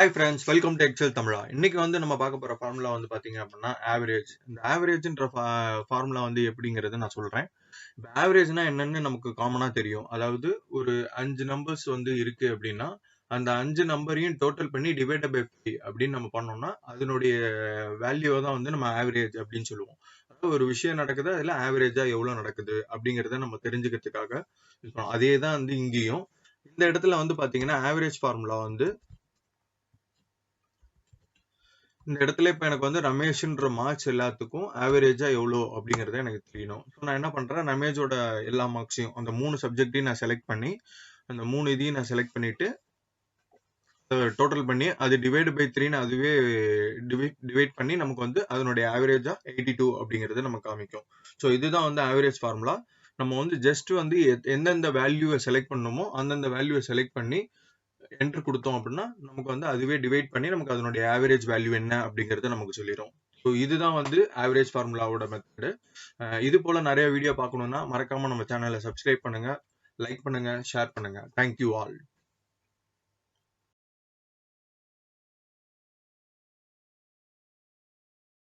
Hi friends, welcome to Excel Tamizha. இன்னைக்கு நம்ம பார்க்க போற ஃபார்முலா பாத்தீங்க அப்படின்னா ஆவரேஜ். இந்த ஆவரேஜ்ன்ற ஃபார்முலா எப்படிங்கறத நான் சொல்றேன். இப்போ ஆவரேஜ்னா என்னன்னு நமக்கு காமனா தெரியும். அதாவது ஒரு 5 நம்பர்ஸ் இருக்கு அப்படின்னா அந்த 5 நம்பரையும் டோட்டல் பண்ணி டிவைட் பை 5 அப்படின்னு நம்ம பண்ணோம்னா அதனுடைய வேல்யூ தான் நம்ம ஆவரேஜ் அப்படின்னு சொல்லுவோம். அதாவது ஒரு விஷயம் நடக்குது, அதுல ஆவரேஜா எவ்வளவு நடக்குது அப்படிங்கறத நம்ம தெரிஞ்சுக்கிறதுக்காக இருக்கணும். அதே தான் இங்கேயும். இந்த இடத்துல பாத்தீங்கன்னா ஆவரேஜ் ஃபார்முலா இந்த இடத்துல இப்ப எனக்கு ரமேஷ்ன்ற மார்க்ஸ் எல்லாத்துக்கும் ஆவரேஜா எவ்வளோ அப்படிங்கறத எனக்கு தெரியணும். ஸோ நான் என்ன பண்றேன், ரமேஷோட எல்லா மார்க்ஸையும் அந்த 3 சப்ஜெக்டையும் நான் செலக்ட் பண்ணி அந்த 3 இதையும் நான் செலக்ட் பண்ணிட்டு டோட்டல் பண்ணி அது டிவைட் பை 3 அதுவே டிவைட் பண்ணி நமக்கு அதனுடைய ஆவரேஜா 82 அப்படிங்கறது நமக்கு காமிக்கும். ஸோ இதுதான் ஆவரேஜ் ஃபார்முலா. நம்ம ஜஸ்ட் எந்தெந்த வேல்யூவை செலக்ட் பண்ணணுமோ அந்தந்த வேல்யூவை செலக்ட் பண்ணி என்டர் கொடுத்தோம் அப்படின்னா நமக்கு அதுவே டிவைட் பண்ணி நமக்கு அதனுடைய ஆவரேஜ் வேல்யூ என்ன அப்படிங்கறத நமக்கு சொல்லிடும். ஸோ இதுதான் ஆவரேஜ் ஃபார்முலாவோட மெத்தடு. இது போல நிறைய வீடியோ பார்க்கணும்னா மறக்காம நம்ம சேனலை சப்ஸ்கிரைப் பண்ணுங்க, லைக் பண்ணுங்க, ஷேர் பண்ணுங்க. Thank you all.